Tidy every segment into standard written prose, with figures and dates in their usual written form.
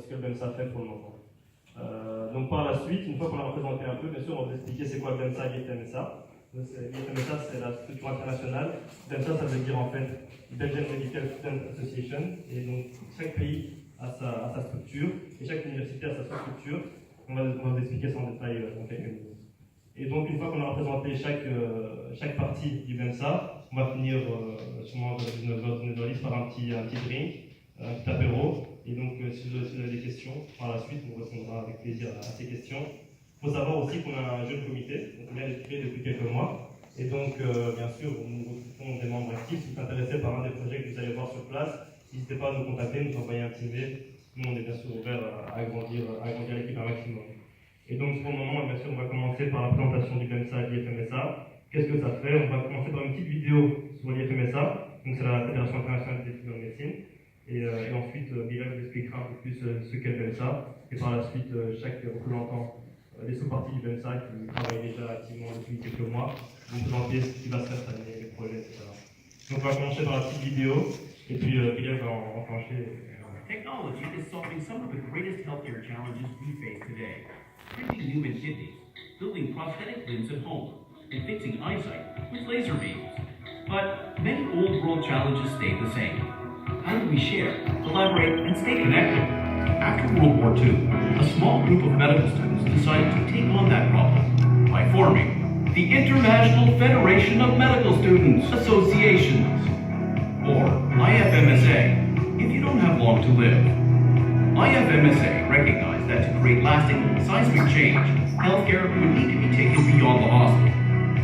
ce que le BEMSA fait pour le moment. Donc par la suite, une fois qu'on a représenté un peu, bien sûr, on va vous expliquer c'est quoi le BEMSA et l'IFMSA. L'IFMSA, c'est la structure internationale. BEMSA, ça veut dire en fait Belgian Medical Student Association. Et donc chaque pays a sa structure et chaque université a sa structure. On va vous expliquer ça en détail dans quelques minutes. Et donc une fois qu'on a représenté chaque partie du BEMSA, on va finir sûrement vers 19h10 par un petit drink, un petit apéro. Et donc si vous avez des questions par la suite, on répondra avec plaisir à ces questions. Il faut savoir aussi qu'on a un jeune comité, donc on vient d'être créé depuis quelques mois. Et donc, bien sûr, nous recrutons des membres actifs. Si vous êtes intéressés par un des projets que vous allez voir sur place, n'hésitez pas à nous contacter, nous envoyer un petit mail. Nous, on est bien sûr ouverts à agrandir l'équipe un maximum. Et donc, pour le moment, bien sûr, on va commencer par la présentation du BEMSA et de l'IFMSA. Qu'est-ce que ça fait? On va commencer par une petite vidéo sur l'IFMSA. Donc, c'est la Fédération internationale des étudiants en médecine. Et ensuite, Bilal vous expliquera un peu plus ce qu'est le BEMSA. Et par la suite, chaque représentant des sous-parties du BEMSA qui travaillent déjà activement depuis quelques mois, vous présenter ce qui va se faire cette année, les projets, etc. Donc on va commencer par la petite vidéo, et puis Bilal va enclencher. Technology is solving some of the greatest healthcare challenges we face today. Printing human kidneys, building prosthetic limbs at home, and fixing eyesight with laser beams. But many old world challenges stay the same. How do we share, collaborate, and stay connected? After World War II, a small group of medical students decided to take on that problem by forming the International Federation of Medical Students Associations, or IFMSA, if you don't have long to live. IFMSA recognized that to create lasting seismic change, healthcare would need to be taken beyond the hospital,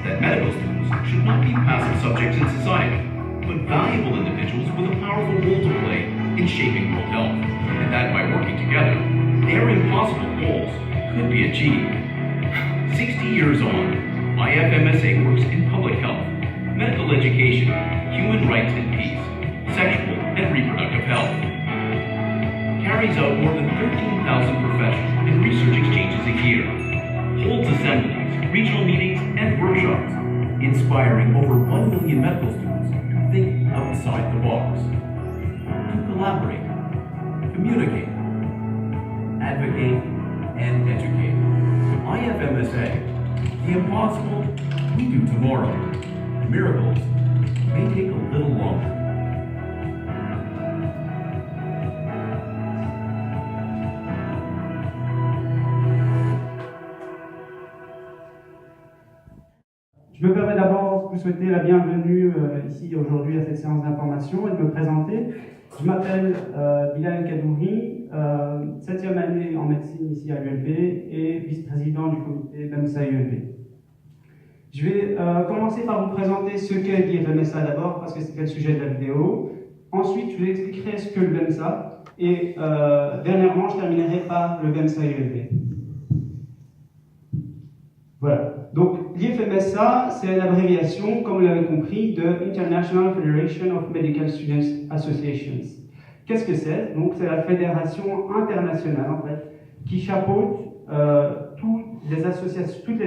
that medical students should not be passive subjects in society, but valuable individuals with a powerful role to play in shaping world health, and that by working together, their impossible goals could be achieved. 60 years on, IFMSA works in public health, medical education, human rights and peace, sexual and reproductive health. Carries out more than 13,000 professional and research exchanges a year. Holds assemblies, regional meetings, and workshops, inspiring over 1 million medical students to think outside the box, to collaborate, communicate, advocate, and educate. IFMSA, the impossible, we do tomorrow. Miracles may take a little longer. Je me permets d'abord de vous souhaiter la bienvenue ici aujourd'hui à cette séance d'information et de me présenter. Je m'appelle Bilal Kadouri, 7e année en médecine ici à l'ULB et vice-président du comité BEMSA-ULB. Je vais commencer par vous présenter ce qu'est l'IFMSA d'abord, parce que c'était le sujet de la vidéo. Ensuite, je vous expliquerai ce que le BEMSA et dernièrement, je terminerai par le BEMSA-ULB. Voilà. Donc, l'IFMSA, c'est l'abréviation, comme vous l'avez compris, de International Federation of Medical Students Associations. Qu'est-ce que c'est? Donc, c'est la fédération internationale, en fait, qui chapeaute toutes les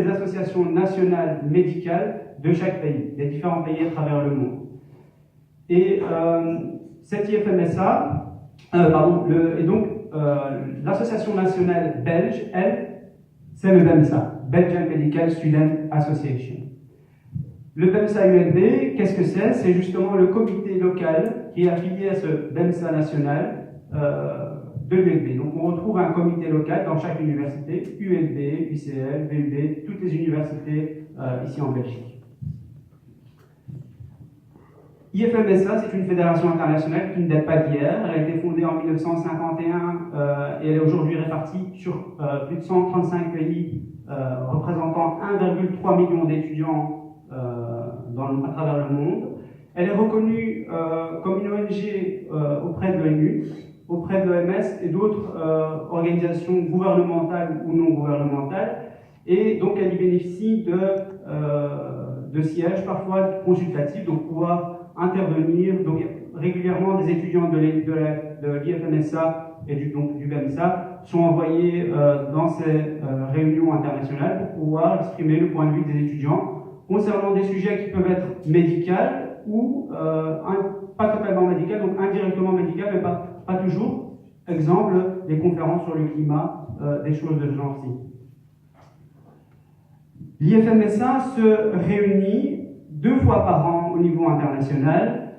associations nationales médicales de chaque pays, des différents pays à travers le monde. Et cette IFMSA, et donc l'association nationale belge, elle, c'est le BEMSA. Belgian Medical Student Association. Le BEMSA-ULB, qu'est-ce que c'est? C'est justement le comité local qui est affilié à ce BEMSA national de l'ULB. Donc on retrouve un comité local dans chaque université, ULB, UCL, VUB, toutes les universités ici en Belgique. IFMSA, c'est une fédération internationale qui ne date pas d'hier. Elle a été fondée en 1951 et elle est aujourd'hui répartie sur plus de 135 pays représentant 1,3 million d'étudiants à travers le monde. Elle est reconnue comme une ONG auprès de l'ONU, auprès de l'OMS et d'autres organisations gouvernementales ou non gouvernementales. Et donc elle y bénéficie de sièges parfois consultatifs, donc pouvoir intervenir. Donc régulièrement des étudiants de l'IFMSA et du BEMSA sont envoyés dans ces réunions internationales pour pouvoir exprimer le point de vue des étudiants concernant des sujets qui peuvent être médicaux ou pas totalement médicaux, donc indirectement médicaux, mais pas toujours. Exemple, les conférences sur le climat, des choses de ce genre-ci. L'IFMSA se réunit 2 fois par an au niveau international.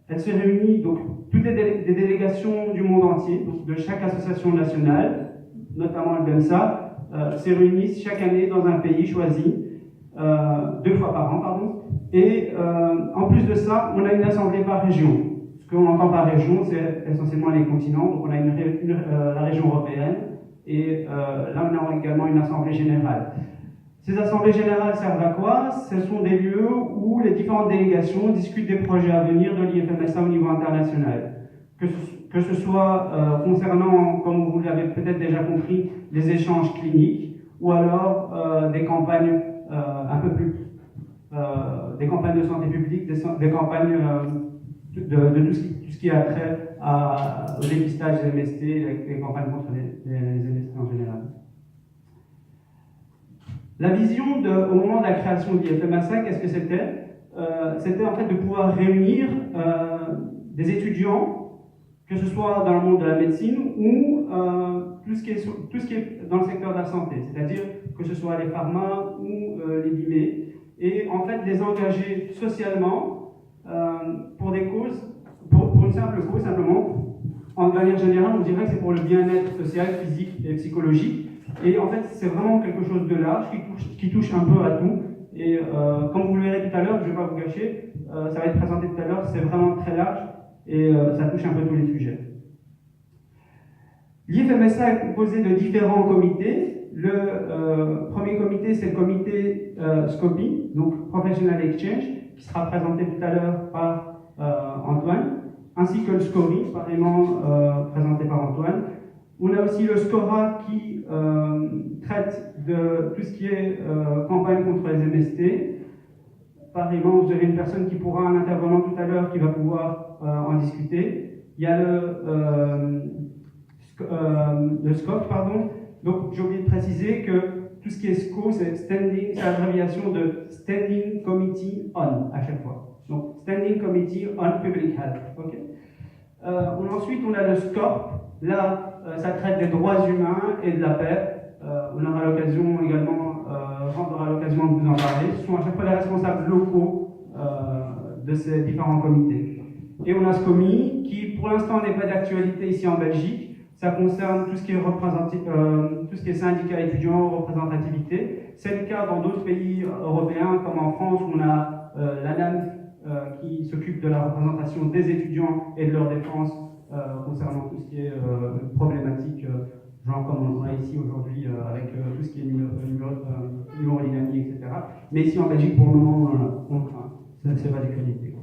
Elle se réunit, donc, toutes des délégations du monde entier, donc de chaque association nationale, notamment le BEMSA, se réunissent chaque année dans un pays choisi, 2 fois par an, pardon. Et en plus de ça, on a une assemblée par région. Ce qu'on entend par région, c'est essentiellement les continents. Donc on a la région européenne et là on a également une assemblée générale. Ces assemblées générales servent à quoi? Ce sont des lieux où les différentes délégations discutent des projets à venir de l'IFMSA au niveau international. Que ce soit concernant, comme vous l'avez peut-être déjà compris, les échanges cliniques ou alors des campagnes un peu plus des campagnes de santé publique, des campagnes de tout ce qui a trait au dépistage des MST, les campagnes contre les MST en général. La vision au moment de la création de l'IFMSA, qu'est-ce que c'était? C'était en fait de pouvoir réunir des étudiants, que ce soit dans le monde de la médecine ou tout ce qui est dans le secteur de la santé, c'est-à-dire que ce soit les pharma ou les bimés, et en fait les engager socialement pour des causes, pour une simple cause simplement. En manière générale, on dirait que c'est pour le bien-être social, physique et psychologique. Et en fait, c'est vraiment quelque chose de large qui touche un peu à tout. Et comme vous le verrez tout à l'heure, je ne vais pas vous cacher, ça va être présenté tout à l'heure, c'est vraiment très large et ça touche un peu tous les sujets. L'IFMSA est composé de différents comités. Le premier comité, c'est le comité SCOPI, donc Professional Exchange, qui sera présenté tout à l'heure par Antoine, ainsi que le SCORI, pareillement présenté par Antoine. On a aussi le SCORA qui traite de tout ce qui est campagne contre les MST. Pareillement, vous avez une personne qui pourra, un intervenant tout à l'heure, qui va pouvoir en discuter. Il y a le SCOF, pardon. Donc, j'ai oublié de préciser que tout ce qui est SCO, c'est l'abréviation de Standing Committee on, à chaque fois. Donc, Standing Committee on Public Health. Okay. Ensuite, on a le SCORP. Là, ça traite des droits humains et de la paix. On aura l'occasion également, Rand aura l'occasion de vous en parler. Ce sont à chaque fois les responsables locaux de ces différents comités. Et on a SCOMI, qui pour l'instant n'est pas d'actualité ici en Belgique. Ça concerne tout ce qui est syndicat étudiant, représentativité. C'est le cas dans d'autres pays européens, comme en France, où on a l'ANANF qui s'occupe de la représentation des étudiants et de leur défense concernant tout ce qui est problématique, genre comme on a ici aujourd'hui avec tout ce qui est numérodynamie, etc. Mais ici en Belgique, pour le moment, c'est pas d'actualité.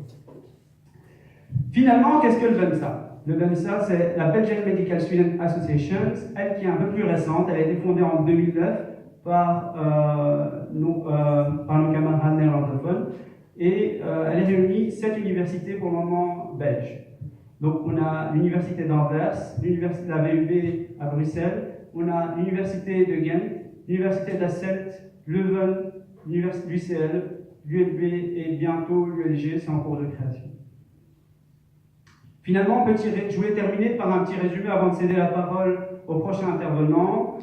Finalement, qu'est-ce que le BEMSA? Le BEMSA, c'est la Belgian Medical Student Association, elle qui est un peu plus récente. Elle a été fondée en 2009 par nos camarades néerlandophones. Et elle réunit 7 universités pour le moment belges. Donc on a l'université d'Anvers, l'université de la VUB à Bruxelles, on a l'université de Ghent, l'université d'Asselt, Leuven, l'université de l'UCL, l'ULB et bientôt l'ULG, c'est en cours de création. Finalement, je voulais terminer par un petit résumé avant de céder la parole au prochain intervenant.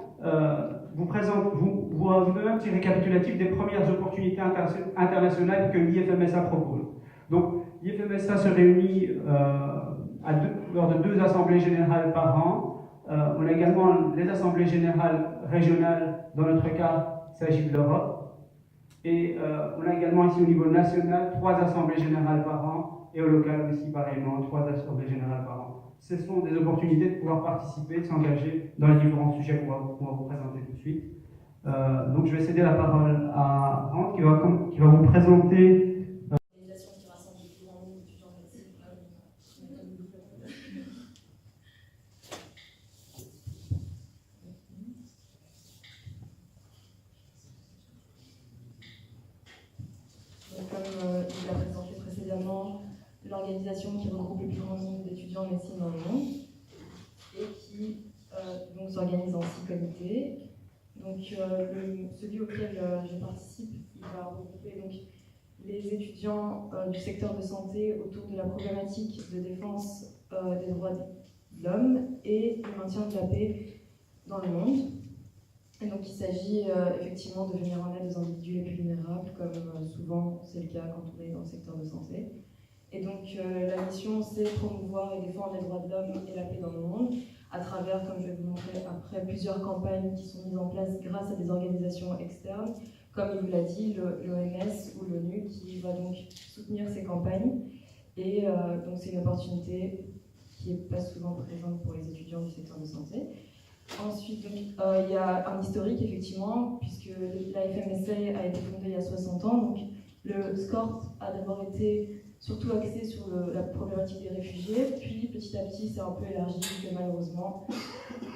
Vous donner un petit récapitulatif des premières opportunités internationales que l'IFMSA propose. Donc, l'IFMSA se réunit lors de 2 assemblées générales par an. On a également les assemblées générales régionales, dans notre cas, il s'agit de l'Europe. Et on a également ici au niveau national 3 assemblées générales par an. Et au local aussi, pareillement, 3 assemblées générales par an. Ce sont des opportunités de pouvoir participer, de s'engager dans les différents sujets qu'on va vous présenter tout de suite. Donc je vais céder la parole à Rand qui va vous présenter. L'organisation qui rassemble les plus grands nombres d'étudiants en médecine. Donc, comme il l'a présenté précédemment, l'organisation qui regroupe le plus grand nombre d'étudiants en médecine dans le monde et qui donc s'organise en 6 comités. Donc celui auquel je participe, il va regrouper donc les étudiants du secteur de santé autour de la problématique de défense des droits l'homme et le maintien de la paix dans le monde. Et donc il s'agit effectivement de venir en aide aux individus les plus vulnérables, comme souvent c'est le cas quand on est dans le secteur de santé. Et donc la mission, c'est promouvoir et défendre les droits de l'homme et la paix dans le monde, à travers, comme je vais vous montrer après, plusieurs campagnes qui sont mises en place grâce à des organisations externes, comme il vous l'a dit, l'OMS ou l'ONU, qui va donc soutenir ces campagnes. Et donc c'est une opportunité qui n'est pas souvent présente pour les étudiants du secteur de santé. Ensuite, donc, il y a un historique, effectivement, puisque la FMSA a été fondée il y a 60 ans. Donc, le SCORP a d'abord été surtout axé sur la problématique des réfugiés, puis petit à petit, c'est un peu élargi, parce que malheureusement,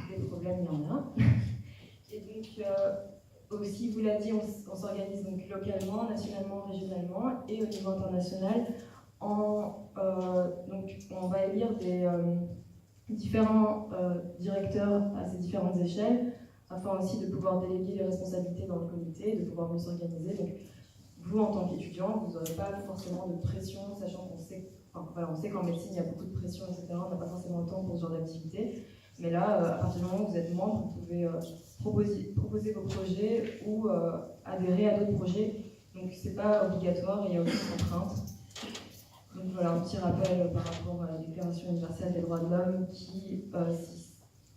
des problèmes, il y en a. Et donc, aussi, vous l'a dit, on s'organise donc localement, nationalement, régionalement et au niveau international. Donc, on va élire des différents directeurs à ces différentes échelles, afin aussi de pouvoir déléguer les responsabilités dans le comité, de pouvoir mieux s'organiser. Donc, vous, en tant qu'étudiant, vous n'aurez pas forcément de pression, sachant qu'on sait, on sait qu'en médecine, il y a beaucoup de pression, etc. On n'a pas forcément le temps pour ce genre d'activité. Mais là, à partir du moment où vous êtes membre, vous pouvez proposer vos projets ou adhérer à d'autres projets. Donc, ce n'est pas obligatoire et il n'y a aucune contrainte. Donc voilà, un petit rappel par rapport à la Déclaration universelle des droits de l'homme qui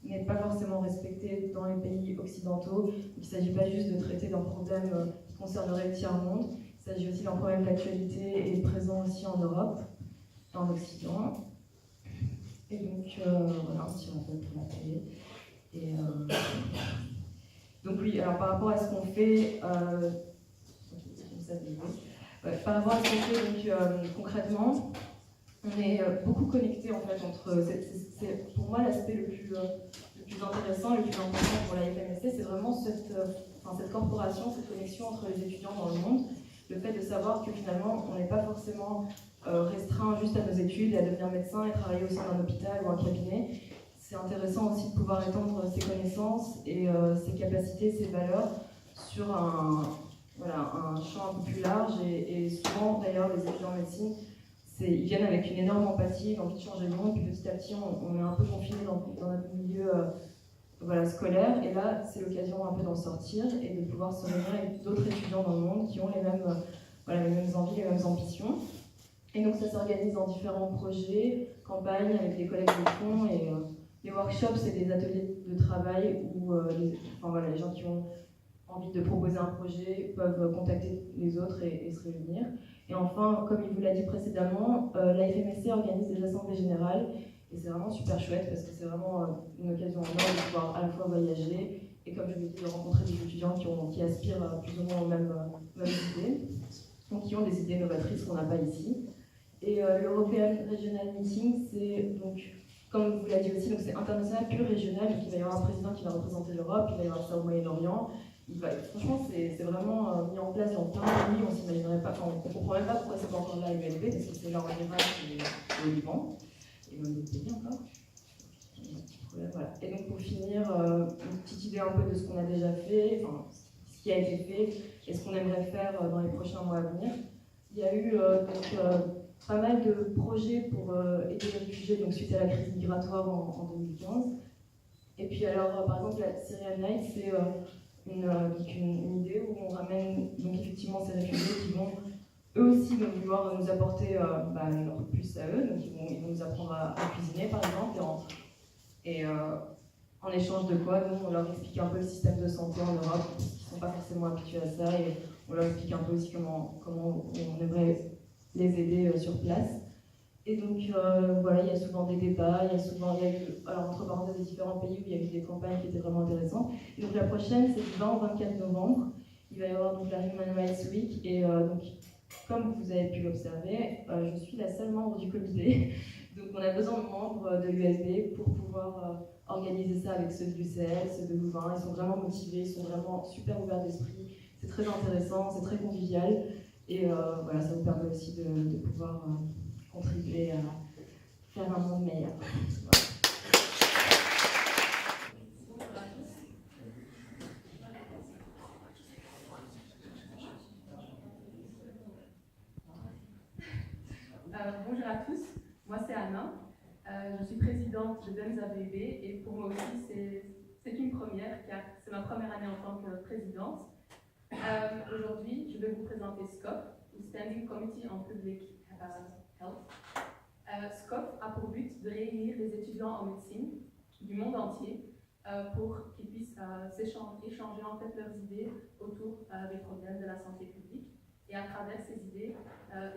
n'est pas forcément respectée dans les pays occidentaux. Il ne s'agit pas juste de traiter d'un problème qui concernerait le tiers-monde, il s'agit aussi d'un problème d'actualité et présent aussi en Europe, en Occident. Et donc voilà, un petit rappel pour la télé. Et, donc oui, alors par rapport à ce qu'on fait, par rapport à ce qu'on fait donc, concrètement, on est beaucoup connectés en fait entre. C'est pour moi l'aspect le plus intéressant, le plus important pour la FMSC, c'est vraiment cette corporation, cette connexion entre les étudiants dans le monde. Le fait de savoir que finalement on n'est pas forcément restreint juste à nos études et à devenir médecin et travailler au sein d'un hôpital ou un cabinet. C'est intéressant aussi de pouvoir étendre ses connaissances et ses capacités, ses valeurs sur un champ un peu plus large et souvent d'ailleurs les étudiants en médecine ils viennent avec une énorme empathie, l'envie de changer le monde, puis petit à petit on est un peu confiné dans notre milieu scolaire et là c'est l'occasion un peu d'en sortir et de pouvoir se réunir avec d'autres étudiants dans le monde qui ont les mêmes envies, les mêmes ambitions. Et donc ça s'organise dans différents projets, campagnes avec des collègues de fond et les workshops c'est des ateliers de travail où les gens qui ont envie de proposer un projet peuvent contacter les autres et se réunir. Et enfin, comme il vous l'a dit précédemment, la FMSC organise des assemblées générales et c'est vraiment super chouette parce que c'est vraiment une occasion en or de pouvoir à la fois voyager et comme je vous l'ai dit, de rencontrer des étudiants qui aspirent plus ou moins aux mêmes idées, donc qui ont des idées novatrices qu'on n'a pas ici. Et l'European Regional Meeting, c'est donc, comme vous l'a dit aussi, donc c'est international pur régional, donc il va y avoir un président qui va représenter l'Europe, il va y avoir ça au Moyen-Orient. Franchement, c'est vraiment mis en place dans plein de pays, on s'imaginerait pas, on ne comprend même pas pourquoi c'est pas encore là à l'ULB, parce que c'est là en Irak et au Liban, et même d'autres pays encore. Voilà. Et donc pour finir, une petite idée un peu de ce qu'on a déjà fait, ce qui a été fait, et ce qu'on aimerait faire dans les prochains mois à venir. Il y a eu pas mal de projets pour aider les réfugiés donc, suite à la crise migratoire en 2015. Et puis alors, par exemple, la Syrian Night, c'est une idée où on ramène donc effectivement ces réfugiés qui vont eux aussi donc, vouloir nous apporter leur plus à eux, donc ils vont nous apprendre à cuisiner par exemple, en échange de quoi nous on leur explique un peu le système de santé en Europe, parce qu'ils ne sont pas forcément habitués à ça, et on leur explique un peu aussi comment on aimerait les aider sur place. Et donc il y a souvent des débats, il y a eu, alors entre parenthèses, des différents pays où il y a eu des campagnes qui étaient vraiment intéressantes. Et donc la prochaine, c'est du 20 au 24 novembre. Il va y avoir donc la Human Rights Week. Et donc, comme vous avez pu l'observer, je suis la seule membre du comité. Donc on a besoin de membres de l'ULB pour pouvoir organiser ça avec ceux de l'UCL, ceux de Louvain. Ils sont vraiment motivés, ils sont vraiment super ouverts d'esprit. C'est très intéressant, c'est très convivial. Et ça vous permet aussi de pouvoir contribuer à faire un monde meilleur. Voilà. Bonjour à tous, moi c'est Anna, je suis présidente de Benza ABUB et pour moi aussi c'est une première car c'est ma première année en tant que présidente. Aujourd'hui, je vais vous présenter SCOP, ou Standing Committee on Public Health. SCOP a pour but de réunir les étudiants en médecine du monde entier pour qu'ils puissent échanger en fait leurs idées autour des problèmes de la santé publique et à travers ces idées,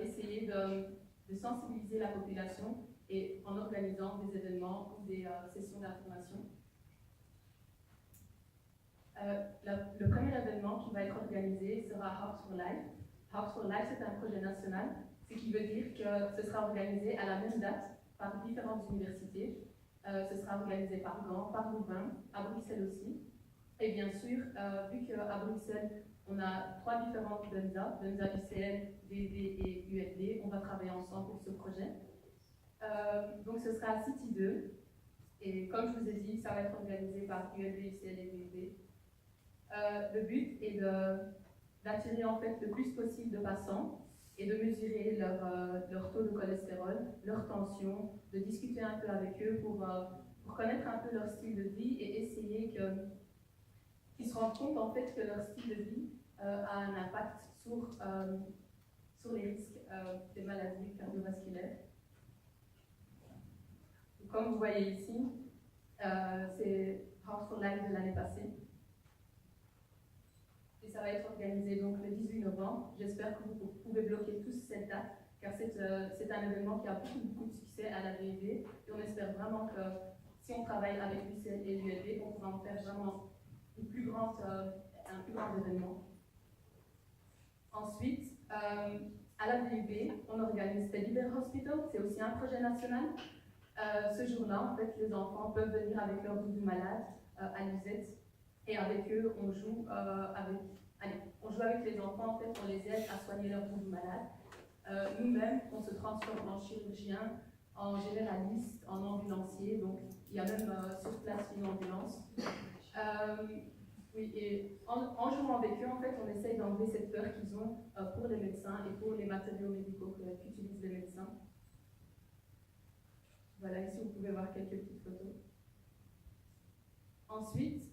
essayer de sensibiliser la population et en organisant des événements ou des sessions d'information. Le premier événement qui va être organisé sera Hearts for Life. Hearts for Life, c'est un projet national, ce qui veut dire que ce sera organisé à la même date par différentes universités. Ce sera organisé par Gand, par Louvain, à Bruxelles aussi. Et bien sûr, vu qu'à Bruxelles, on a 3 différentes BENZA, BENZA UCL, DD et ULB, on va travailler ensemble pour ce projet. Donc ce sera à City 2. Et comme je vous ai dit, ça va être organisé par ULB, UCL et DD. Le but est d'attirer en fait le plus possible de passants et de mesurer leur taux de cholestérol, leur tension, de discuter un peu avec eux pour connaître un peu leur style de vie et essayer qu'ils se rendent compte en fait que leur style de vie a un impact sur les risques des maladies cardiovasculaires. Comme vous voyez ici, c'est Hearts for Life de l'année passée. Et ça va être organisé donc le 18 novembre. J'espère que vous pouvez bloquer tous cette date, car c'est un événement qui a beaucoup de succès à la VUB. Et on espère vraiment que si on travaille avec l'UCL et l'ULB, on pourra en faire vraiment un plus grand événement. Ensuite, à la VUB, on organise Teddy Bear Hospital, c'est aussi un projet national. Ce jour-là, en fait, les enfants peuvent venir avec leur doudou malade à l'USET. Et avec eux, on joue avec les enfants, en fait, on les aide à soigner leurs doudou malades. Nous-mêmes, on se transforme en chirurgien, en généraliste, en ambulancier, donc il y a même sur place une ambulance. Oui, et en jouant avec eux, en fait, on essaye d'enlever cette peur qu'ils ont pour les médecins et pour les matériaux médicaux qu'utilisent les médecins. Voilà, ici vous pouvez voir quelques petites photos. Ensuite,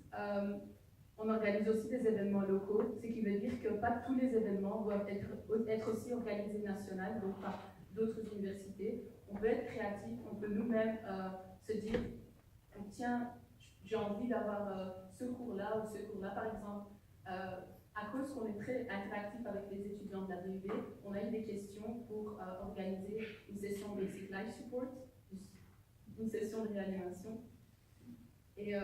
on organise aussi des événements locaux, ce qui veut dire que pas tous les événements doivent être aussi organisés national, donc par d'autres universités. On peut être créatif, on peut nous-mêmes se dire, tiens, j'ai envie d'avoir ce cours-là ou ce cours-là, par exemple. À cause qu'on est très interactif avec les étudiants de la BUB, on a eu des questions pour organiser une session Basic Life Support, une session de réanimation. Et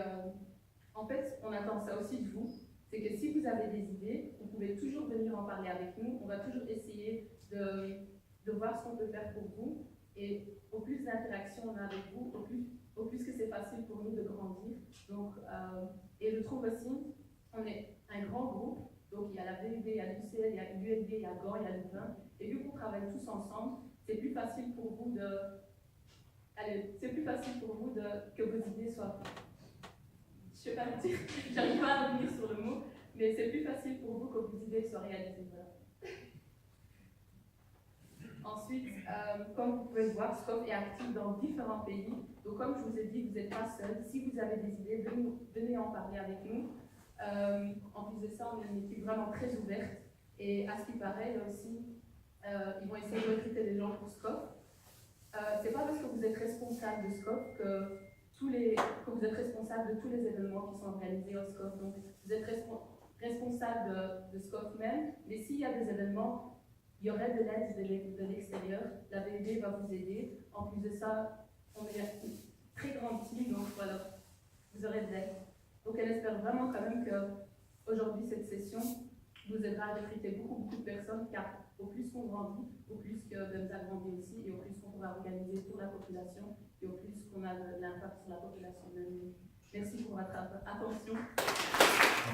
en fait, on attend ça aussi de vous, c'est que si vous avez des idées, vous pouvez toujours venir en parler avec nous. On va toujours essayer de voir ce qu'on peut faire pour vous. Et au plus d'interaction on a avec vous, au plus que c'est facile pour nous de grandir. Donc, et je trouve aussi, on est un grand groupe. Donc il y a la BUB, il y a l'UCL, il y a l'ULB, il y a Gand, il y a Louvain. Et vu qu'on travaille tous ensemble, c'est plus facile pour vous que vos idées soient... Je ne sais pas le dire, j'arrive pas à revenir sur le mot, mais c'est plus facile pour vous que vos idées soient réalisées. Voilà. Ensuite, comme vous pouvez le voir, SCOP est actif dans différents pays. Donc comme je vous ai dit, vous n'êtes pas seul. Si vous avez des idées, venez en parler avec nous. En plus de ça, on est une équipe vraiment très ouverte. Et à ce qui paraît, aussi, ils vont essayer de recruter des gens pour SCOP. C'est pas parce que vous êtes responsable de SCOP que vous êtes responsable de tous les événements qui sont organisés au SCOP. Donc, vous êtes responsable de SCOP même, mais s'il y a des événements, il y aurait de l'aide de l'extérieur. La BUB va vous aider. En plus de ça, on est une très grande team, donc voilà, vous aurez de l'aide. Donc, elle espère vraiment quand même qu'aujourd'hui, cette session vous aidera à recruter beaucoup de personnes, car au plus qu'on grandit, au plus que BEMSA grandit aussi, et au plus qu'on pourra organiser pour la population, et au plus qu'on a de l'impact sur la population de l'année. Merci pour votre attention.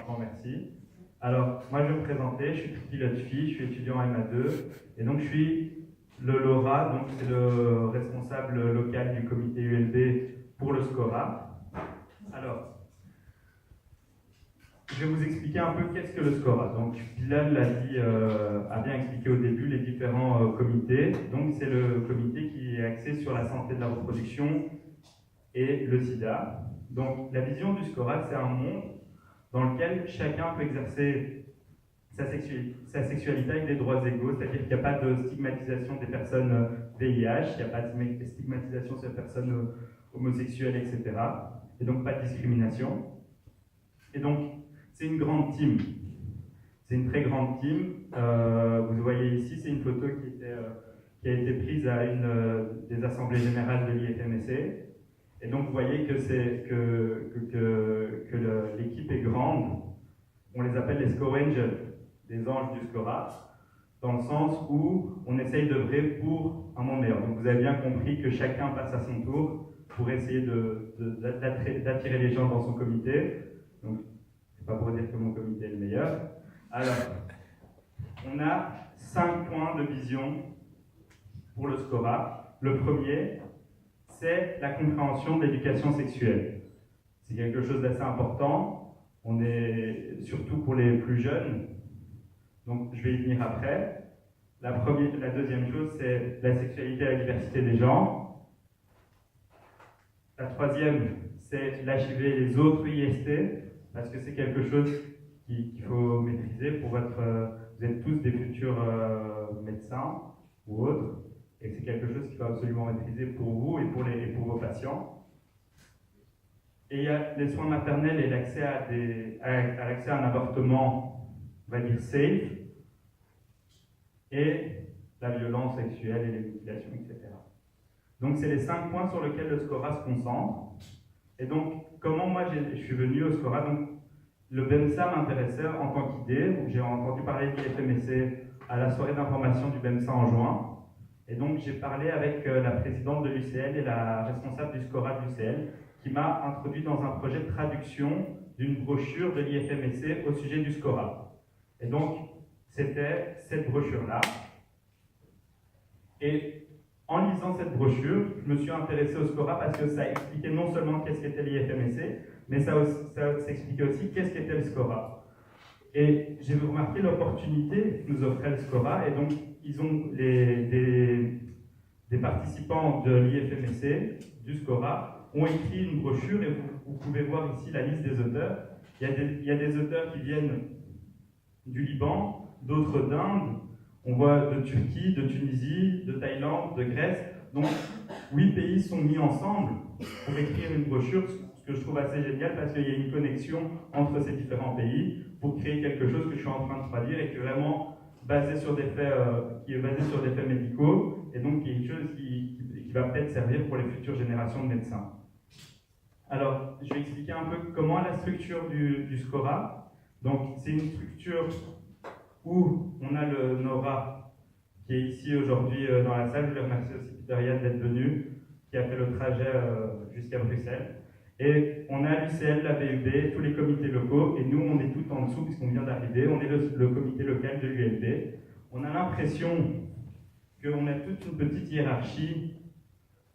Encore merci. Alors, moi je vais me présenter, je suis Triki Lutfi, je suis étudiant en MA2, et donc je suis le LoRa, donc c'est le responsable local du comité ULB pour le SCORA. Alors, je vais vous expliquer un peu qu'est-ce que le SCORA. Donc, Bilal a bien expliqué au début les différents comités. Donc, c'est le comité qui est axé sur la santé de la reproduction et le sida. Donc la vision du SCORA, c'est un monde dans lequel chacun peut exercer sa sexualité avec des droits égaux, c'est-à-dire qu'il n'y a pas de stigmatisation des personnes VIH, il n'y a pas de stigmatisation sur les personnes homosexuelles, etc. Et donc pas de discrimination. Et donc c'est une grande team. C'est une très grande team. Vous voyez ici, c'est une photo qui a été prise à une des assemblées générales de l'IFMC. Et donc vous voyez que l'équipe est grande. On les appelle les SCORA Angels, des anges du SCORA, dans le sens où on essaye d'œuvrer pour un monde meilleur. Donc vous avez bien compris que chacun passe à son tour pour essayer d'attirer les gens dans son comité. Donc c'est pas pour dire que mon comité est le meilleur. Alors, on a 5 points de vision pour le SCORA. Le premier, c'est la compréhension de l'éducation sexuelle. C'est quelque chose d'assez important. On est surtout pour les plus jeunes. Donc, je vais y venir après. La deuxième chose, c'est la sexualité et la diversité des genres. La troisième, c'est l'HIV et les autres IST, parce que c'est quelque chose qu'il faut maîtriser pour vous êtes tous des futurs médecins ou autres, et c'est quelque chose qu'il faut absolument maîtriser pour vous et pour vos patients. Et il y a les soins maternels et l'accès à un avortement, on va dire, safe, et la violence sexuelle et les mutilations, etc. Donc c'est les 5 points sur lesquels le SCORA se concentre. Et donc, comment moi je suis venu au SCORA? Donc, le BEMSA m'intéressait en tant qu'idée. J'ai entendu parler de l'IFMC à la soirée d'information du BEMSA en juin. Et donc j'ai parlé avec la présidente de l'UCL et la responsable du SCORA de l'UCL qui m'a introduit dans un projet de traduction d'une brochure de l'IFMC au sujet du SCORA. Et donc c'était cette brochure-là. Et en lisant cette brochure, je me suis intéressé au SCORA parce que ça expliquait non seulement qu'est-ce qu'était l'IFMC, mais ça s'expliquait aussi qu'est-ce qu'était le SCORA. Et j'ai remarqué l'opportunité que nous offrait le SCORA, et donc ils ont des participants de l'IFMC, du SCORA, ont écrit une brochure, et vous pouvez voir ici la liste des auteurs. Il y a des auteurs qui viennent du Liban, d'autres d'Inde, on voit de Turquie, de Tunisie, de Thaïlande, de Grèce. Donc 8 pays sont mis ensemble pour écrire une brochure, ce que je trouve assez génial parce qu'il y a une connexion entre ces différents pays pour créer quelque chose que je suis en train de traduire et qui est vraiment basé sur des faits, médicaux, et donc qui est quelque chose qui va peut-être servir pour les futures générations de médecins. Alors, je vais expliquer un peu comment la structure du SCORA. Donc, c'est une structure où on a le NORA qui est ici aujourd'hui dans la salle. Je voulais remercier aussi Peter Yann d'être venu, qui a fait le trajet jusqu'à Bruxelles. Et on a l'UCL, la BUB, tous les comités locaux, et nous on est tout en dessous puisqu'on vient d'arriver, on est le comité local de l'ULB. On a l'impression qu'on a toute une petite hiérarchie,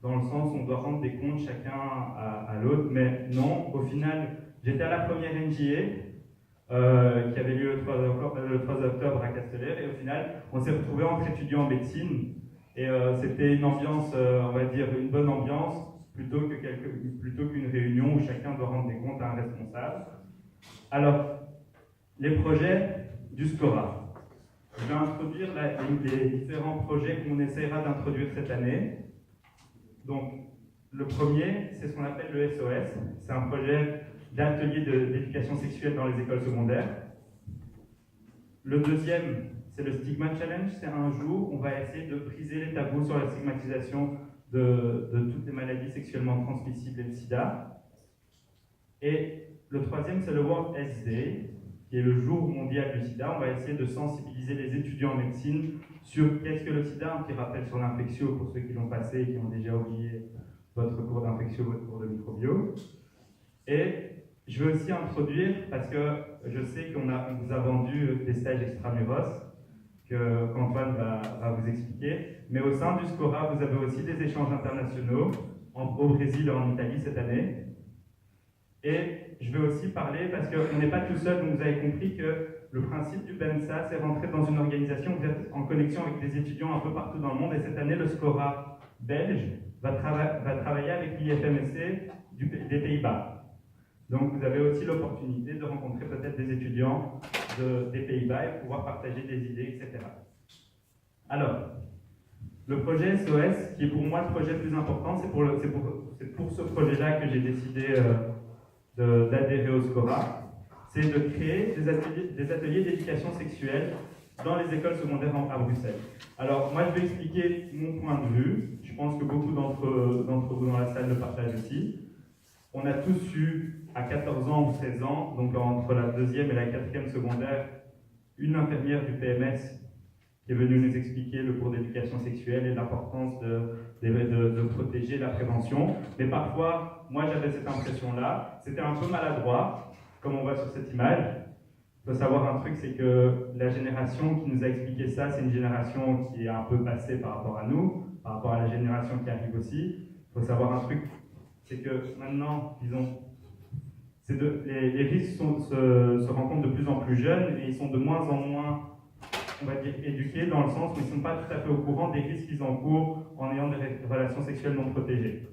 dans le sens où on doit rendre des comptes chacun à l'autre, mais non, au final, j'étais à la première NGA, qui avait lieu le 3 octobre à Castellet, et au final, on s'est retrouvés entre étudiants en médecine, et c'était une ambiance, on va dire, une bonne ambiance, plutôt qu'une réunion où chacun doit rendre des comptes à un responsable. Alors, les projets du SCORA. Je vais introduire les différents projets qu'on essaiera d'introduire cette année. Donc, le premier, c'est ce qu'on appelle le SOS. C'est un projet d'atelier d'éducation sexuelle dans les écoles secondaires. Le deuxième, c'est le Stigma Challenge. C'est un jour où on va essayer de briser les tabous sur la stigmatisation de toutes les maladies sexuellement transmissibles et le sida. Et le troisième, c'est le World AIDS Day, qui est le jour mondial du sida. On va essayer de sensibiliser les étudiants en médecine sur qu'est-ce que le sida, un petit rappel sur l'infectio pour ceux qui l'ont passé et qui ont déjà oublié votre cours d'infectio, votre cours de microbio. Et je veux aussi introduire, parce que je sais qu'on vous a vendu des stages extramuros, qu'Antoine va vous expliquer. Mais au sein du SCORA, vous avez aussi des échanges internationaux au Brésil et en Italie cette année. Et je vais aussi parler, parce qu'on n'est pas tout seul, donc vous avez compris que le principe du BEMSA, c'est rentrer dans une organisation, vous êtes en connexion avec des étudiants un peu partout dans le monde, et cette année, le SCORA belge va travailler avec l'IFMSC des Pays-Bas. Donc vous avez aussi l'opportunité de rencontrer peut-être des étudiants des Pays-Bas et pouvoir partager des idées, etc. Alors, le projet SOS, qui est pour moi le projet le plus important, c'est pour ce projet-là que j'ai décidé d'adhérer au SCORA, c'est de créer des ateliers d'éducation sexuelle dans les écoles secondaires à Bruxelles. Alors, moi, je vais expliquer mon point de vue. Je pense que beaucoup d'entre vous dans la salle le partagent aussi. On a tous eu, à 14 ans ou 16 ans, donc entre la 2e et la 4e secondaire, une infirmière du PMS qui est venue nous expliquer le cours d'éducation sexuelle et l'importance de protéger la prévention. Mais parfois, moi, j'avais cette impression-là. C'était un peu maladroit, comme on voit sur cette image. Il faut savoir un truc, c'est que la génération qui nous a expliqué ça, c'est une génération qui est un peu passée par rapport à nous, par rapport à la génération qui arrive aussi. Il faut savoir un truc, c'est que maintenant, disons, les risques se rencontrent de plus en plus jeunes et ils sont de moins en moins, on va dire, éduqués dans le sens où ils ne sont pas tout à fait au courant des risques qu'ils encourent en ayant des relations sexuelles non protégées.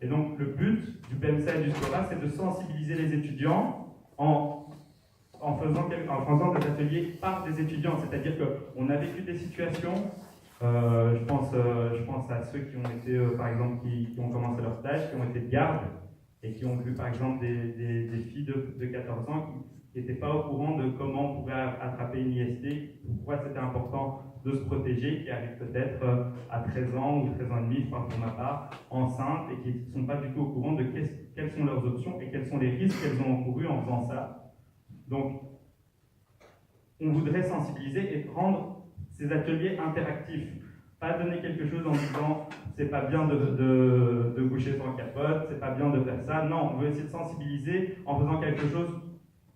Et donc, le but du PMSA et du SCORA, c'est de sensibiliser les étudiants en faisant des ateliers par des étudiants, c'est-à-dire qu'on a vécu des situations, je pense à ceux qui ont été, par exemple, qui ont commencé leur stage, qui ont été de garde, et qui ont vu, par exemple, des filles de 14 ans qui n'étaient pas au courant de comment on pouvait attraper une IST, pourquoi c'était important de se protéger, qui arrivent peut-être à 13 ans ou 13 ans et demi, je parle pour ma part, enceintes, et qui ne sont pas du tout au courant de quelles sont leurs options et quels sont les risques qu'elles ont encourus en faisant ça. Donc, on voudrait sensibiliser et rendre ces ateliers interactifs. Pas donner quelque chose en disant c'est pas bien de coucher sans capote, c'est pas bien de faire ça. Non, on veut essayer de sensibiliser en faisant quelque chose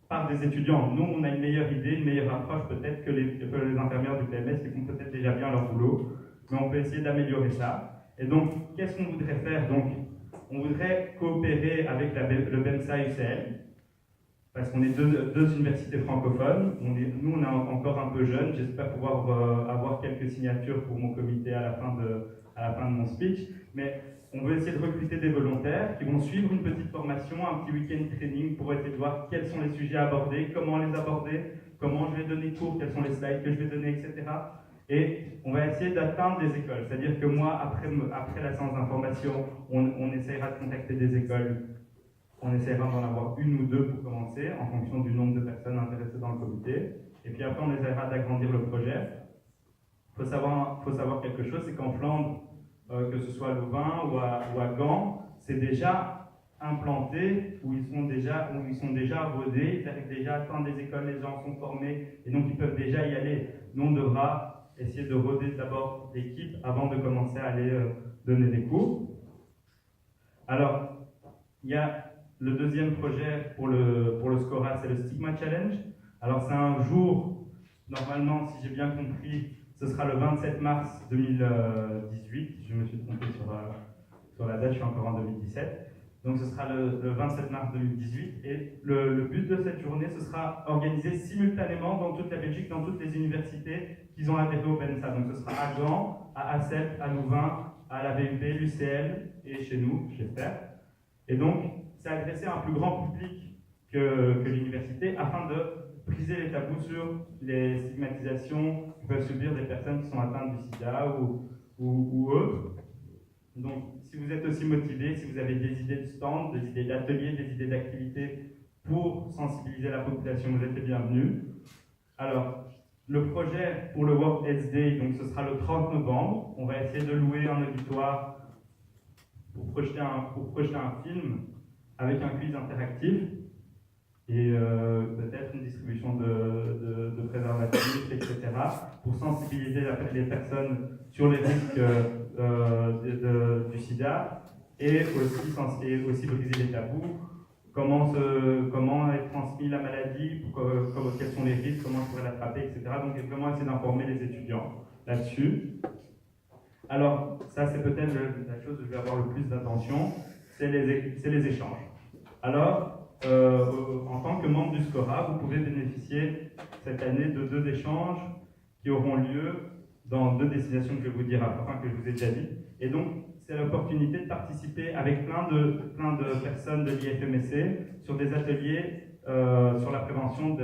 par des étudiants. Nous, on a une meilleure idée, une meilleure approche peut-être que les infirmières du PMS qui font peut-être déjà bien leur boulot, mais on peut essayer d'améliorer ça. Et donc, qu'est-ce qu'on voudrait faire? Donc, on voudrait coopérer avec le BEMSA UCL, parce qu'on est deux universités francophones. Nous, on est encore un peu jeunes. J'espère pouvoir avoir quelques signatures pour mon comité à la fin de mon speech. Mais on veut essayer de recruter des volontaires qui vont suivre une petite formation, un petit week-end training pour essayer de voir quels sont les sujets abordés, comment les aborder, comment je vais donner cours, quels sont les slides que je vais donner, etc. Et on va essayer d'atteindre des écoles. C'est-à-dire que moi, après la séance d'information, on essaiera de contacter des écoles. On essaiera d'en avoir une ou deux pour commencer, en fonction du nombre de personnes intéressées dans le comité. Et puis après, on essaiera d'agrandir le projet. Il faut savoir quelque chose, c'est qu'en Flandre, que ce soit à Louvain ou à Gand, c'est déjà implanté, où ils sont déjà rodés, ils arrivent déjà à atteindre des écoles, les gens sont formés, et donc ils peuvent déjà y aller. Nous, on devra essayer de roder d'abord l'équipe avant de commencer à aller donner des cours. Alors, il y a le deuxième projet pour le SCORA, c'est le Stigma Challenge. Alors c'est un jour, normalement, si j'ai bien compris, ce sera le 27 mars 2018. Je me suis trompé sur la date, je suis encore en 2017. Donc ce sera le 27 mars 2018. Et le but de cette journée, ce sera organisé simultanément dans toute la Belgique, dans toutes les universités qui ont adhéré au BEMSA. Donc ce sera à Gand, à Hasselt, à Louvain, à la VUB, l'UCL et chez nous, j'espère. Et donc, c'est adressé à un plus grand public que l'université afin de briser les tabous sur les stigmatisations que peuvent subir des personnes qui sont atteintes du sida ou autres. Donc, si vous êtes aussi motivé, si vous avez des idées de stand, des idées d'ateliers, des idées d'activités pour sensibiliser la population, vous êtes les bienvenus. Alors, le projet pour le World AIDS Day, donc ce sera le 30 novembre. On va essayer de louer un auditoire pour projeter un film avec un quiz interactif et peut-être une distribution de préservatifs, etc., pour sensibiliser les personnes sur les risques du sida et aussi briser les tabous, comment est transmise la maladie, quels sont les risques, comment on pourrait l'attraper, etc. Donc vraiment essayer d'informer les étudiants là-dessus. Alors, ça c'est peut-être la chose où je vais avoir le plus d'attention, c'est les échanges. Alors, en tant que membre du SCORA, vous pouvez bénéficier cette année de 2 échanges qui auront lieu dans 2 destinations que je vais vous dire, enfin que je vous ai déjà dit. Et donc, c'est l'opportunité de participer avec plein de personnes de l'IFMSC sur des ateliers sur la prévention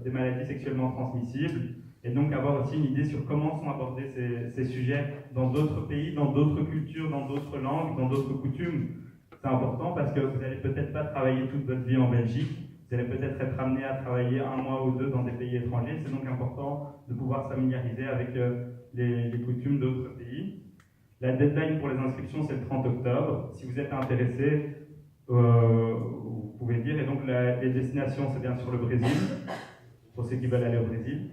des maladies sexuellement transmissibles, et donc avoir aussi une idée sur comment sont abordés ces sujets dans d'autres pays, dans d'autres cultures, dans d'autres langues, dans d'autres coutumes. C'est important parce que vous n'allez peut-être pas travailler toute votre vie en Belgique, vous allez peut-être être amené à travailler 1 mois ou 2 dans des pays étrangers. C'est donc important de pouvoir se familiariser avec les coutumes d'autres pays. La deadline pour les inscriptions, c'est le 30 octobre. Si vous êtes intéressé, vous pouvez dire. Et donc les destinations, c'est bien sûr le Brésil, pour ceux qui veulent aller au Brésil,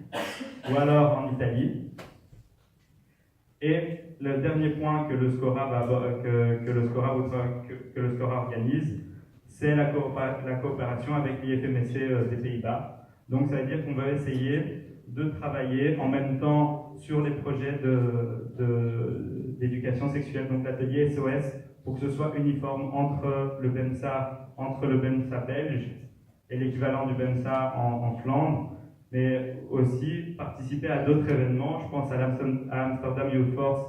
ou alors en Italie. Et le dernier point que le SCORA organise, c'est la coopération avec l'IFMSC des Pays-Bas. Donc ça veut dire qu'on va essayer de travailler en même temps sur les projets d'éducation sexuelle, donc l'atelier SOS, pour que ce soit uniforme entre le BEMSA belge et l'équivalent du BEMSA en Flandre, mais aussi participer à d'autres événements. Je pense à Amsterdam Youth Force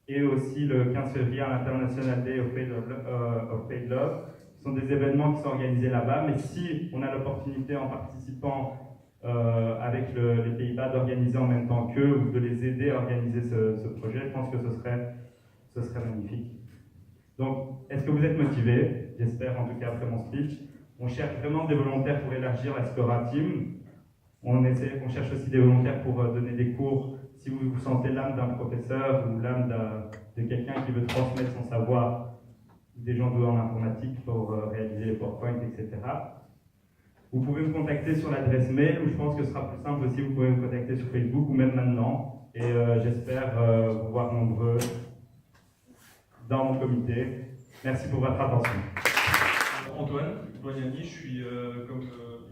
et aussi le 15 février à l'International Day of Paid Love. Ce sont des événements qui sont organisés là-bas, mais si on a l'opportunité en participant avec les Pays-Bas d'organiser en même temps qu'eux ou de les aider à organiser ce projet, je pense que ce serait magnifique. Donc, est-ce que vous êtes motivés? J'espère, en tout cas après mon speech. On cherche vraiment des volontaires pour élargir la SCORA Team. On cherche aussi des volontaires pour donner des cours. Si vous sentez l'âme d'un professeur ou l'âme de quelqu'un qui veut transmettre son savoir, des gens doués en informatique pour réaliser les PowerPoint, etc. Vous pouvez me contacter sur l'adresse mail, ou je pense que ce sera plus simple aussi, vous pouvez me contacter sur Facebook ou même maintenant. Et j'espère vous voir nombreux dans mon comité. Merci pour votre attention. Antoine Boignani, je suis, comme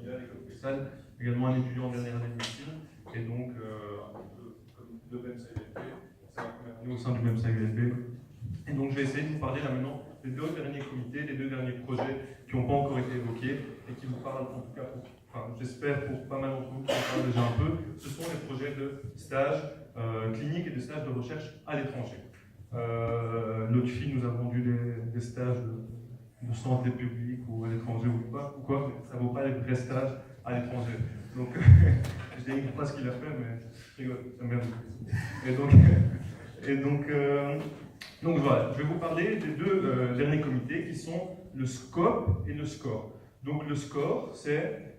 il a et comme Faisal, également un étudiant en dernière année de médecine, et donc comme de BEMSA-ULP, c'est la première année au sein du BEMSA-ULP. Et donc je vais essayer de vous parler là maintenant des 2 derniers comités, des 2 derniers projets qui n'ont pas encore été évoqués et qui vous parlent, en tout cas, j'espère pour pas mal d'entre vous qui en parlent déjà un peu. Ce sont les projets de stages cliniques et de stages de recherche à l'étranger. Notre fille nous a vendu des stages de santé publique ou à l'étranger ou quoi, mais ça ne vaut pas les vrais stages à l'étranger. Donc, je ne dénigre pas ce qu'il a fait, mais je rigole, ça me Et donc voilà, je vais vous parler des 2 derniers comités qui sont le SCOPE et le SCORE. Donc le SCORE, c'est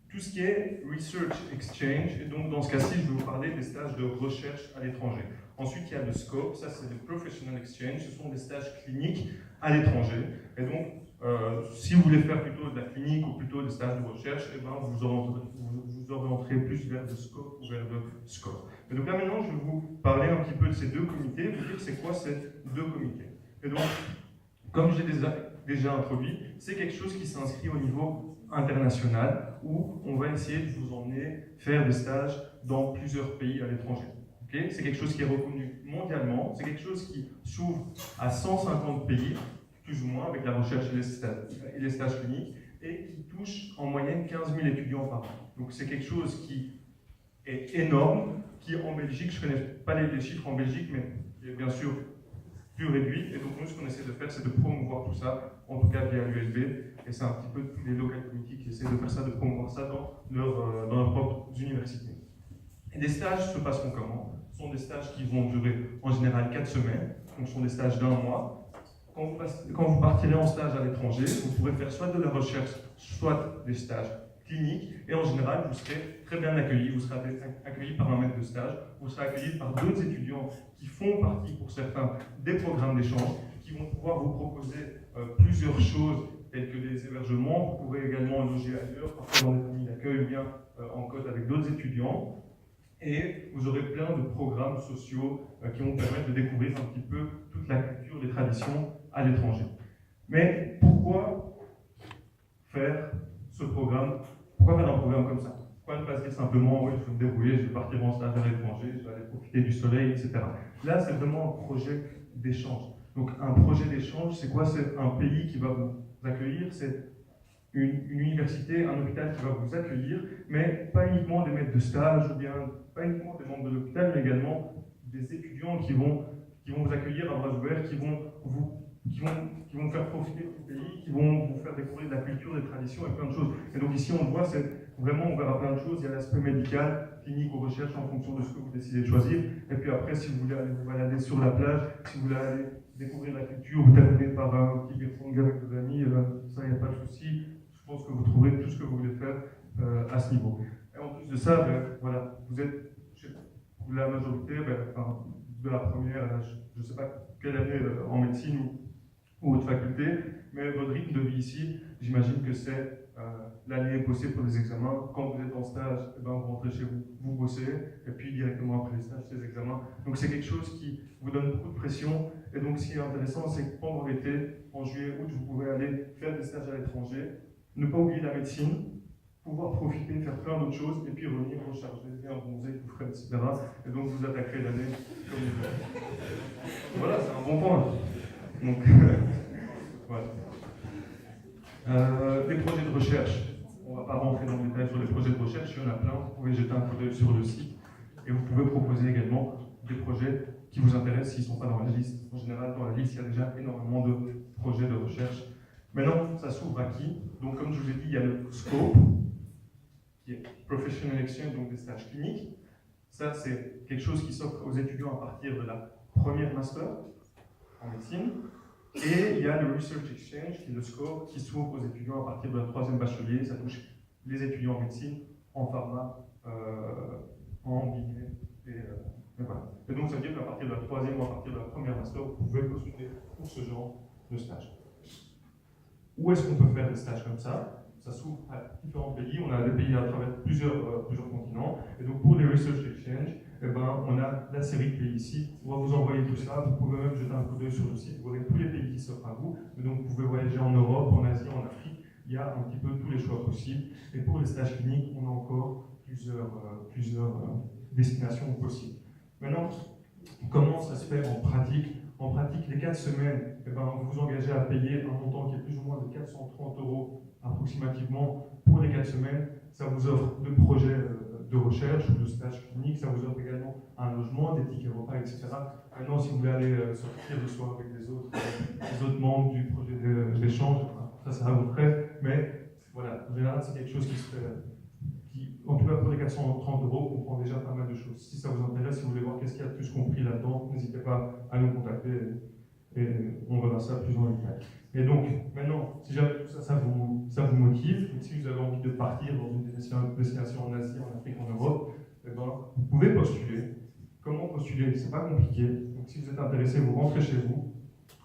tout ce qui est Research Exchange, et donc dans ce cas-ci, je vais vous parler des stages de recherche à l'étranger. Ensuite, il y a le SCOPE, ça c'est le Professional Exchange, ce sont des stages cliniques à l'étranger. Et donc, si vous voulez faire plutôt de la clinique ou plutôt des stages de recherche, eh ben, vous orienterez plus vers le SCOPE ou vers le SCORE. Et donc là maintenant, je vais vous parler un petit peu de ces 2 comités, vous dire c'est quoi ces 2 comités. Et donc, comme j'ai déjà introduit, c'est quelque chose qui s'inscrit au niveau international, où on va essayer de vous emmener faire des stages dans plusieurs pays à l'étranger. Okay, c'est quelque chose qui est reconnu mondialement, c'est quelque chose qui s'ouvre à 150 pays, plus ou moins, avec la recherche et les stages cliniques, et qui touche en moyenne 15 000 étudiants par an. Donc c'est quelque chose qui est énorme, qui en Belgique, je ne connais pas les chiffres en Belgique, mais qui est bien sûr plus réduit, et donc nous ce qu'on essaie de faire, c'est de promouvoir tout ça, en tout cas via l'USB, et c'est un petit peu tous les local committees qui essaient de faire ça, de promouvoir ça dans leurs propres universités. Et les stages se passeront comment? Ce sont des stages qui vont durer en général 4 semaines, donc ce sont des stages d'1 mois. Quand vous partirez en stage à l'étranger, vous pourrez faire soit de la recherche, soit des stages cliniques, et en général, vous serez très bien accueillis. Vous serez accueillis par un maître de stage, vous serez accueillis par d'autres étudiants qui font partie, pour certains, des programmes d'échange, qui vont pouvoir vous proposer plusieurs choses, telles que des hébergements. Vous pourrez également loger ailleurs, parfois dans des familles d'accueil ou bien en côte avec d'autres étudiants. Et vous aurez plein de programmes sociaux qui vont permettre de découvrir un petit peu toute la culture, les traditions à l'étranger. Mais pourquoi faire ce programme? Pourquoi faire un programme comme ça? Pourquoi ne pas se dire simplement, oui, je vais me débrouiller, je vais partir en stage à l'étranger, je vais aller profiter du soleil, etc. Là, c'est vraiment un projet d'échange. Donc, un projet d'échange, c'est quoi? C'est un pays qui va vous accueillir, c'est une université, un hôpital qui va vous accueillir, mais pas uniquement des maîtres de stage, ou bien pas uniquement des membres de l'hôpital, mais également des étudiants qui vont qui vont vous accueillir à bras ouverts, qui vont vous faire profiter du pays, qui vont vous faire découvrir de la culture, des traditions et plein de choses. Et donc ici, on le voit, c'est vraiment, on verra plein de choses. Il y a l'aspect médical, clinique ou recherche en fonction de ce que vous décidez de choisir. Et puis après, si vous voulez aller vous balader sur la plage, si vous voulez aller découvrir la culture, vous terminez par un petit beer-pong avec vos amis, ça, il n'y a pas de souci. Je pense que vous trouverez tout ce que vous voulez faire à ce niveau. Et en plus de ça, voilà, vous êtes, la majorité, de la première, je ne sais pas quelle année en médecine ou autre faculté, mais votre rythme de vie ici, j'imagine que c'est l'année bossée pour les examens. Quand vous êtes en stage, vous rentrez chez vous, vous bossez, et puis directement après les stages, les examens. Donc c'est quelque chose qui vous donne beaucoup de pression. Et donc ce qui est intéressant, c'est que pendant l'été, en juillet, août, vous pouvez aller faire des stages à l'étranger, ne pas oublier la médecine, pouvoir profiter, faire plein d'autres choses, et puis revenir recharger, bien bronzer, tout frais, etc. Et donc vous attaquerez l'année comme vous voulez. Voilà, c'est un bon point. Donc, voilà. Des projets de recherche. On ne va pas rentrer dans le détail sur les projets de recherche, il y en a plein. Vous pouvez jeter un coup d'œil sur le site. Et vous pouvez proposer également des projets qui vous intéressent s'ils ne sont pas dans la liste. En général, dans la liste, il y a déjà énormément de projets de recherche. Maintenant, ça s'ouvre à qui? Donc, comme je vous ai dit, il y a le scope, qui est Professional Exchange, donc des stages cliniques. Ça, c'est quelque chose qui s'offre aux étudiants à partir de la première master en médecine. Et il y a le Research Exchange, qui est le scope, qui s'ouvre aux étudiants à partir de la troisième bachelier. Ça touche les étudiants en médecine, en pharma, en binet, et voilà. Et donc, ça veut dire qu'à partir de la troisième ou à partir de la première master, vous pouvez postuler pour ce genre de stage. Où est-ce qu'on peut faire des stages comme ça? Ça s'ouvre à différents pays. On a des pays à travers plusieurs continents. Et donc, pour les Research Exchange, on a la série de pays ici. On va vous envoyer tout ça. Vous pouvez même jeter un coup d'œil sur le site. Vous verrez tous les pays qui s'offrent à vous. Et donc, vous pouvez voyager en Europe, en Asie, en Afrique. Il y a un petit peu tous les choix possibles. Et pour les stages cliniques, on a encore plusieurs destinations possibles. Maintenant, comment ça se fait en pratique? En pratique, les 4 semaines, vous vous engagez à payer un montant qui est plus ou moins de 430 € approximativement pour les 4 semaines. Ça vous offre de projets de recherche ou de stages cliniques, ça vous offre également un logement, des tickets repas, etc. Maintenant, si vous voulez aller sortir le soir avec les autres membres du projet d'échange, ça à vos frais, mais voilà, en général, c'est quelque chose qui se fait, en tout cas pour les 430 €, on prend déjà pas mal de choses. Si ça vous intéresse, si vous voulez voir qu'est-ce qu'il y a de plus compris là-dedans, n'hésitez pas à nous contacter et on verra ça plus en détail. Et donc, maintenant, si jamais tout ça, ça vous motive, et si vous avez envie de partir dans une destination en Asie, en Afrique, en Europe, vous pouvez postuler. Comment postuler? C'est pas compliqué. Donc, si vous êtes intéressé, vous rentrez chez vous,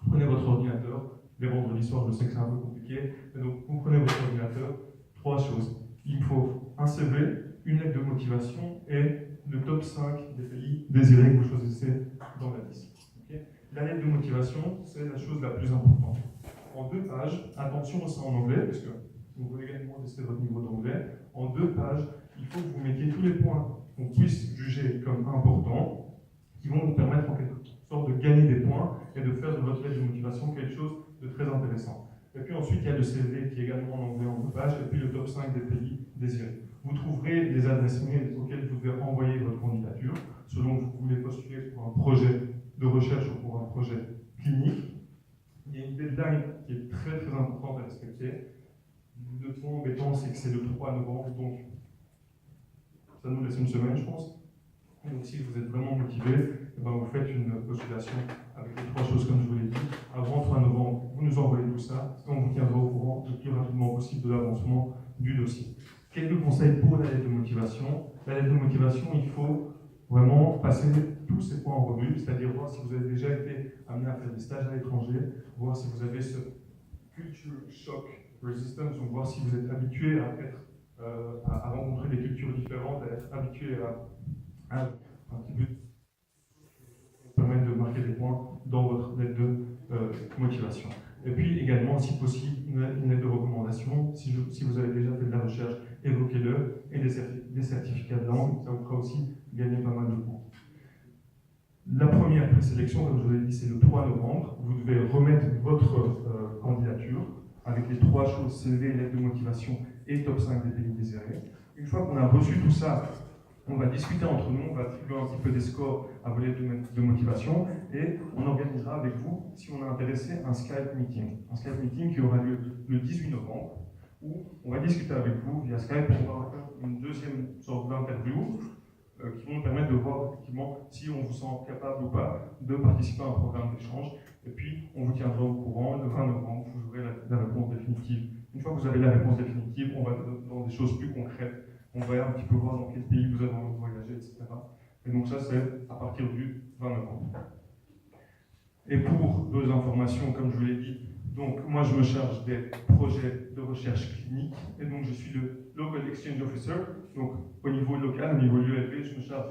prenez votre ordinateur. Les vendredis soirs, je sais que c'est un peu compliqué, mais donc vous prenez votre ordinateur. 3 choses. Il faut un CV, une lettre de motivation et le top 5 des pays désirés que vous choisissez dans la liste. Okay? La lettre de motivation, c'est la chose la plus importante. En 2 pages, attention, c'est en anglais, parce que vous voulez également tester votre niveau d'anglais. En 2 pages, il faut que vous mettiez tous les points qu'on puisse juger comme importants, qui vont vous permettre en quelque sorte de gagner des points et de faire de votre lettre de motivation quelque chose de très intéressant. Et puis ensuite, il y a le CV qui est également en anglais en 2 pages, et puis le top 5 des pays désirés. Vous trouverez des adresses mail auxquelles vous devez envoyer votre candidature, selon que vous voulez postuler pour un projet de recherche ou pour un projet clinique. Il y a une deadline qui est très très importante à respecter. Le point embêtant, c'est que c'est le 3 novembre, donc ça nous laisse une semaine, je pense. Et donc si vous êtes vraiment motivé, vous faites une postulation avec les 3 choses comme je vous l'ai dit. Avant 3 novembre, vous nous envoyez tout ça, et on vous tiendra au courant le plus rapidement possible de l'avancement du dossier. Quelques conseils pour la lettre de motivation. La lettre de motivation, il faut vraiment passer tous ces points en revue, c'est-à-dire voir si vous avez déjà été amené à faire des stages à l'étranger, voir si vous avez ce culture shock resistance, donc voir si vous êtes habitué à rencontrer des cultures différentes, à être habitué à un petit peu permettre de marquer des points dans votre lettre de motivation. Et puis également, si possible, une lettre de recommandation. Si vous avez déjà fait de la recherche, évoquez-le. Et des certificats de langue, ça vous fera aussi gagner pas mal de points. La première présélection, comme je vous l'ai dit, c'est le 3 novembre. Vous devez remettre votre candidature avec les 3 choses, CV, lettre de motivation et top 5 des pays désirés. Une fois qu'on a reçu tout ça, on va discuter entre nous, on va attribuer un petit peu des scores à vos lettres de motivation, et on organisera avec vous, si on est intéressé, un Skype meeting. Un Skype meeting qui aura lieu le 18 novembre, où on va discuter avec vous via Skype, on va faire une deuxième sorte d'interview qui vont nous permettre de voir effectivement si on vous sent capable ou pas de participer à un programme d'échange. Et puis, on vous tiendra au courant. Le 20 novembre, vous aurez la réponse définitive. Une fois que vous avez la réponse définitive, on va dans des choses plus concrètes. On va un petit peu voir dans quel pays vous avez envie de voyager, etc. Et donc ça, c'est à partir du 20 novembre. Et pour d'autres informations, comme je vous l'ai dit, donc moi je me charge des projets de recherche clinique, et donc je suis le Local Exchange Officer. Donc au niveau local, au niveau ULB, je me charge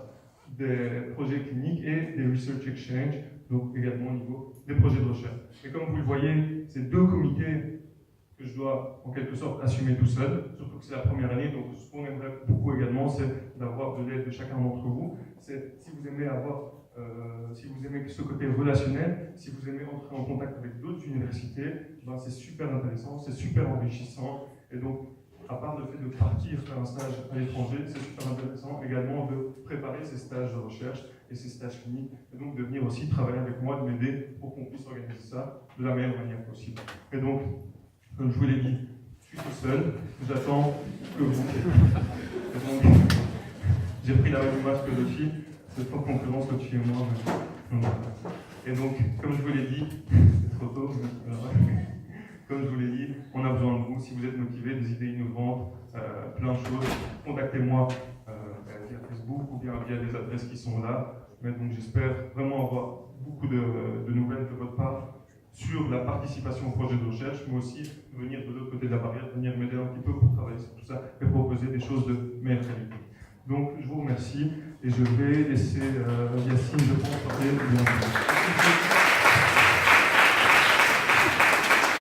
des projets cliniques et des Research Exchange, donc également au niveau des projets de recherche. Et comme vous le voyez, c'est deux comités que je dois en quelque sorte assumer tout seul, surtout que c'est la première année, donc ce qu'on aimerait beaucoup également, c'est d'avoir de l'aide de chacun d'entre vous. C'est si vous aimez si vous aimez ce côté relationnel, si vous aimez entrer en contact avec d'autres universités, ben c'est super intéressant, c'est super enrichissant, et donc à part le fait de partir faire un stage à l'étranger, c'est super intéressant également de préparer ces stages de recherche et ces stages cliniques, et donc de venir aussi travailler avec moi, de m'aider pour qu'on puisse organiser ça de la meilleure manière possible. Et donc, comme je vous l'ai dit, je suis tout seul, j'attends que vous. Et donc, j'ai pris la même image que Lofi, c'est pas concurrence Lofi et moi. Mais... Et donc, comme je vous l'ai dit, c'est trop tôt, comme je vous l'ai dit, on a besoin de vous. Si vous êtes motivés, des idées innovantes, plein de choses, contactez-moi via Facebook ou bien via des adresses qui sont là. Mais donc, j'espère vraiment avoir beaucoup de nouvelles de votre part sur la participation au projet de recherche, mais aussi venir de l'autre côté de la barrière, venir m'aider un petit peu pour travailler sur tout ça et proposer des choses de meilleure qualité. Donc, je vous remercie et je vais laisser Yacine, je pense, parler.